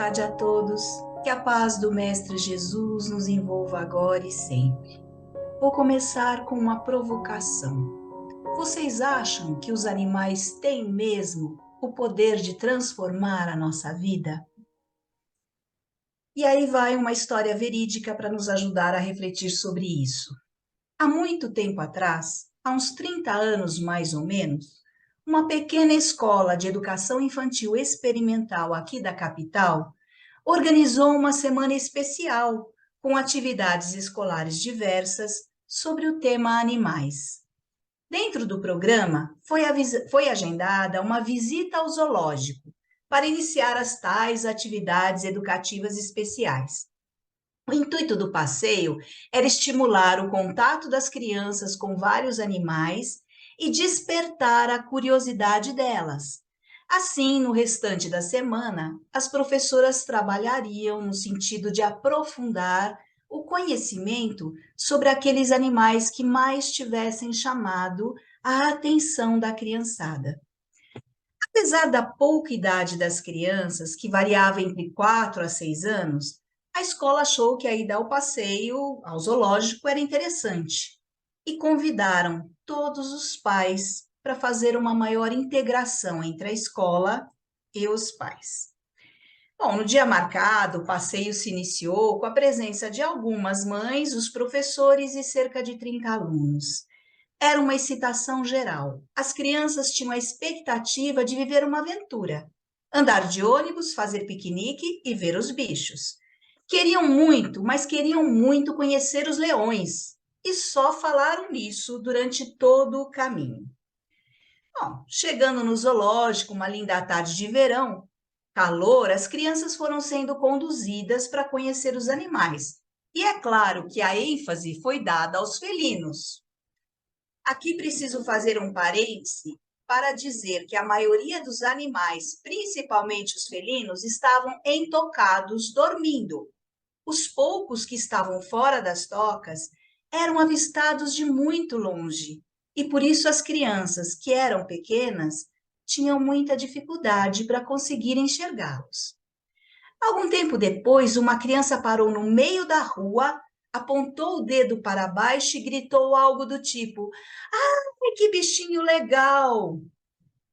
tarde a todos. Que a paz do Mestre Jesus nos envolva agora e sempre. Vou começar com uma provocação. Vocês acham que os animais têm mesmo o poder de transformar a nossa vida? E aí vai uma história verídica para nos ajudar a refletir sobre isso. Há muito tempo atrás, há uns 30 anos mais ou menos, uma pequena escola de educação infantil experimental aqui da capital organizou uma semana especial com atividades escolares diversas sobre o tema animais. Dentro do programa, foi agendada uma visita ao zoológico para iniciar as tais atividades educativas especiais. O intuito do passeio era estimular o contato das crianças com vários animais e despertar a curiosidade delas. Assim, no restante da semana, as professoras trabalhariam no sentido de aprofundar o conhecimento sobre aqueles animais que mais tivessem chamado a atenção da criançada. Apesar da pouca idade das crianças, que variava entre 4 a 6 anos, a escola achou que a ida ao passeio ao zoológico era interessante e convidaram todos os pais para fazer uma maior integração entre a escola e os pais. Bom, no dia marcado, o passeio se iniciou com a presença de algumas mães, os professores e cerca de 30 alunos. Era uma excitação geral. As crianças tinham a expectativa de viver uma aventura, andar de ônibus, fazer piquenique e ver os bichos. Queriam muito, mas queriam muito conhecer os leões e só falaram nisso durante todo o caminho. Bom, chegando no zoológico, uma linda tarde de verão, calor, as crianças foram sendo conduzidas para conhecer os animais. E é claro que a ênfase foi dada aos felinos. Aqui preciso fazer um parêntese para dizer que a maioria dos animais, principalmente os felinos, estavam entocados, dormindo. Os poucos que estavam fora das tocas eram avistados de muito longe, e por isso as crianças, que eram pequenas, tinham muita dificuldade para conseguir enxergá-los. Algum tempo depois, uma criança parou no meio da rua, apontou o dedo para baixo e gritou algo do tipo: "Ai, que bichinho legal!"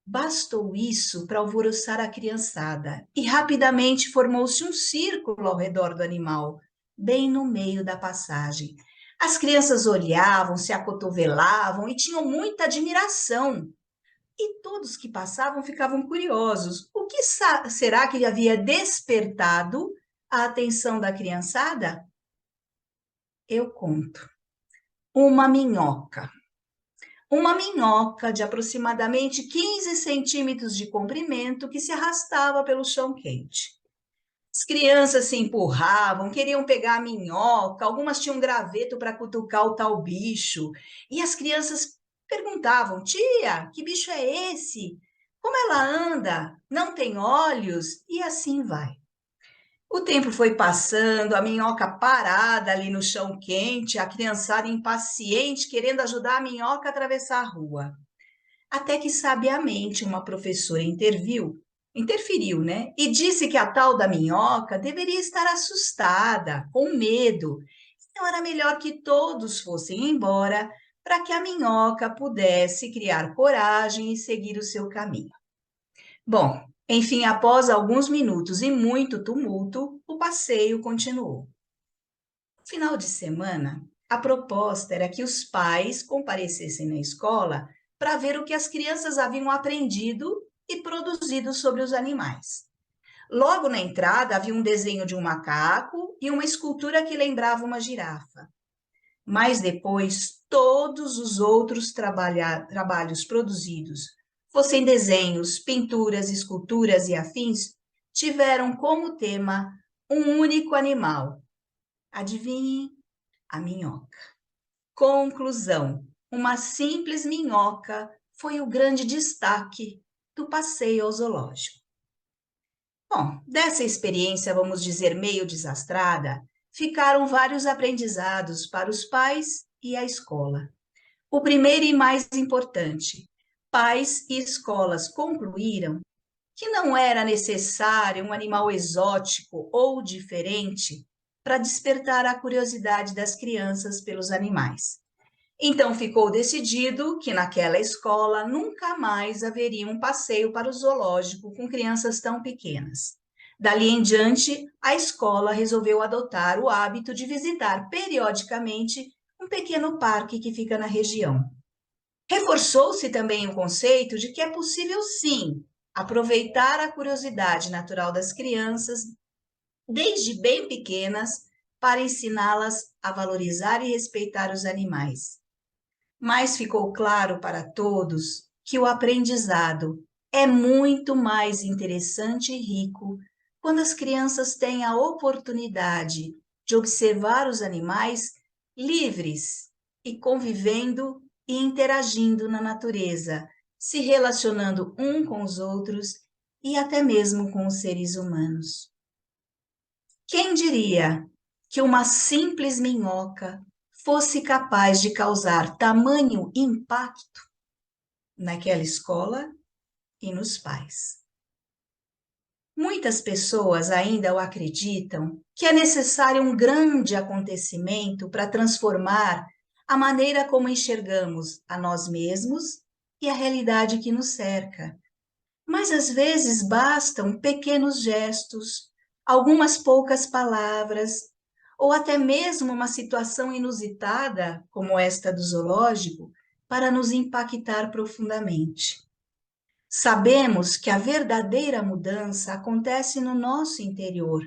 Bastou isso para alvoroçar a criançada e rapidamente formou-se um círculo ao redor do animal, bem no meio da passagem. As crianças olhavam, se acotovelavam e tinham muita admiração. E todos que passavam ficavam curiosos. O que será que havia despertado a atenção da criançada? Eu conto. Uma minhoca. Uma minhoca de aproximadamente 15 centímetros de comprimento que se arrastava pelo chão quente. As crianças se empurravam, queriam pegar a minhoca, algumas tinham um graveto para cutucar o tal bicho, e as crianças perguntavam: "Tia, que bicho é esse? Como ela anda? Não tem olhos?" E assim vai. O tempo foi passando, a minhoca parada ali no chão quente, a criançada impaciente querendo ajudar a minhoca a atravessar a rua. Até que sabiamente uma professora interferiu, né? E disse que a tal da minhoca deveria estar assustada, com medo. Então era melhor que todos fossem embora para que a minhoca pudesse criar coragem e seguir o seu caminho. Bom, enfim, após alguns minutos e muito tumulto, o passeio continuou. No final de semana, a proposta era que os pais comparecessem na escola para ver o que as crianças haviam aprendido e produzido sobre os animais. Logo na entrada havia um desenho de um macaco e uma escultura que lembrava uma girafa. Mas depois, todos os outros trabalhos produzidos, fossem desenhos, pinturas, esculturas e afins, tiveram como tema um único animal. Adivinhe? A minhoca. Conclusão: uma simples minhoca foi o grande destaque do passeio ao zoológico. Bom, dessa experiência, vamos dizer, meio desastrada, ficaram vários aprendizados para os pais e a escola. O primeiro e mais importante: pais e escolas concluíram que não era necessário um animal exótico ou diferente para despertar a curiosidade das crianças pelos animais. Então ficou decidido que naquela escola nunca mais haveria um passeio para o zoológico com crianças tão pequenas. Dali em diante, a escola resolveu adotar o hábito de visitar periodicamente um pequeno parque que fica na região. Reforçou-se também o conceito de que é possível, sim, aproveitar a curiosidade natural das crianças, desde bem pequenas, para ensiná-las a valorizar e respeitar os animais. Mas ficou claro para todos que o aprendizado é muito mais interessante e rico quando as crianças têm a oportunidade de observar os animais livres e convivendo e interagindo na natureza, se relacionando um com os outros e até mesmo com os seres humanos. Quem diria que uma simples minhoca fosse capaz de causar tamanho impacto naquela escola e nos pais? Muitas pessoas ainda o acreditam que é necessário um grande acontecimento para transformar a maneira como enxergamos a nós mesmos e a realidade que nos cerca. Mas às vezes bastam pequenos gestos, algumas poucas palavras, ou até mesmo uma situação inusitada, como esta do zoológico, para nos impactar profundamente. Sabemos que a verdadeira mudança acontece no nosso interior,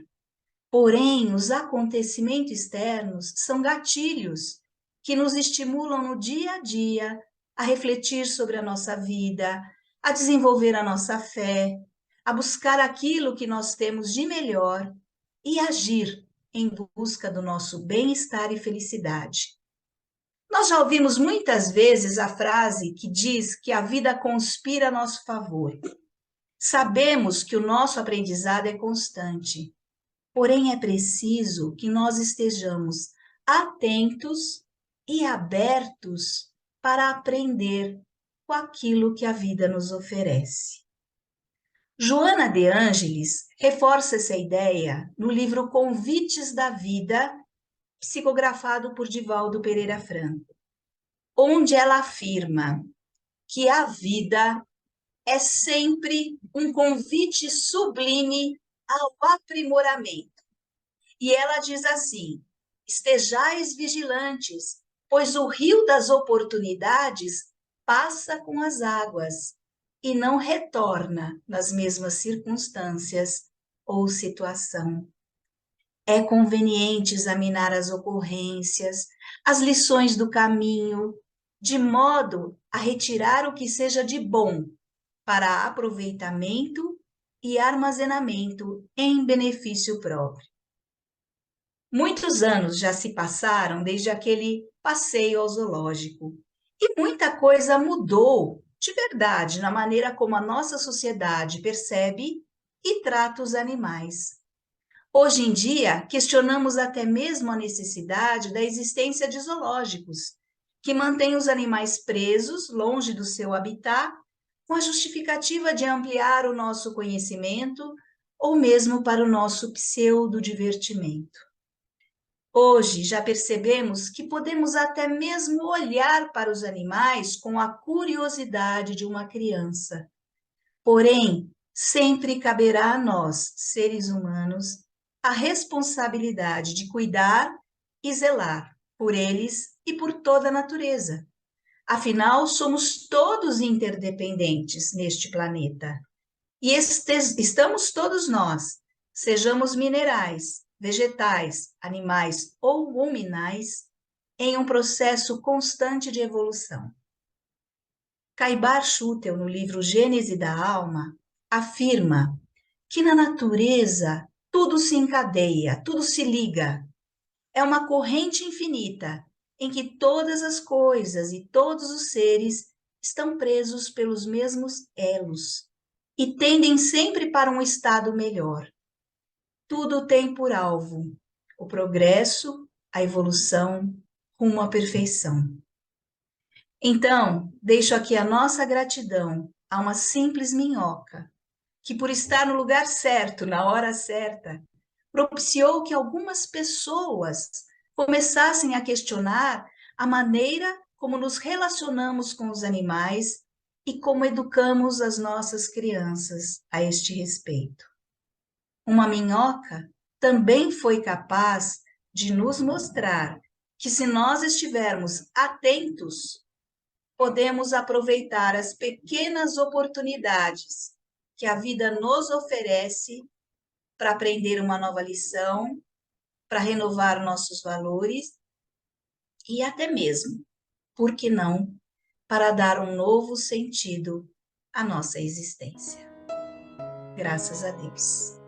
porém, os acontecimentos externos são gatilhos que nos estimulam no dia a dia a refletir sobre a nossa vida, a desenvolver a nossa fé, a buscar aquilo que nós temos de melhor e agir em busca do nosso bem-estar e felicidade. Nós já ouvimos muitas vezes a frase que diz que a vida conspira a nosso favor. Sabemos que o nosso aprendizado é constante, porém é preciso que nós estejamos atentos e abertos para aprender com aquilo que a vida nos oferece. Joana de Ângeles reforça essa ideia no livro Convites da Vida, psicografado por Divaldo Pereira Franco, onde ela afirma que a vida é sempre um convite sublime ao aprimoramento. E ela diz assim: estejais vigilantes, pois o rio das oportunidades passa com as águas e não retorna nas mesmas circunstâncias ou situação. É conveniente examinar as ocorrências, as lições do caminho, de modo a retirar o que seja de bom para aproveitamento e armazenamento em benefício próprio. Muitos anos já se passaram desde aquele passeio ao zoológico e muita coisa mudou de verdade na maneira como a nossa sociedade percebe e trata os animais. Hoje em dia, questionamos até mesmo a necessidade da existência de zoológicos, que mantêm os animais presos, longe do seu habitat, com a justificativa de ampliar o nosso conhecimento ou mesmo para o nosso pseudo-divertimento. Hoje já percebemos que podemos até mesmo olhar para os animais com a curiosidade de uma criança. Porém, sempre caberá a nós, seres humanos, a responsabilidade de cuidar e zelar por eles e por toda a natureza. Afinal, somos todos interdependentes neste planeta. E estamos todos nós, sejamos minerais, vegetais, animais ou luminais, em um processo constante de evolução. Caibar Schutel, no livro Gênese da Alma, afirma que na natureza tudo se encadeia, tudo se liga. É uma corrente infinita em que todas as coisas e todos os seres estão presos pelos mesmos elos e tendem sempre para um estado melhor. Tudo tem por alvo o progresso, a evolução, rumo à perfeição. Então, deixo aqui a nossa gratidão a uma simples minhoca, que por estar no lugar certo, na hora certa, propiciou que algumas pessoas começassem a questionar a maneira como nos relacionamos com os animais e como educamos as nossas crianças a este respeito. Uma minhoca também foi capaz de nos mostrar que, se nós estivermos atentos, podemos aproveitar as pequenas oportunidades que a vida nos oferece para aprender uma nova lição, para renovar nossos valores e até mesmo, por que não, para dar um novo sentido à nossa existência. Graças a Deus.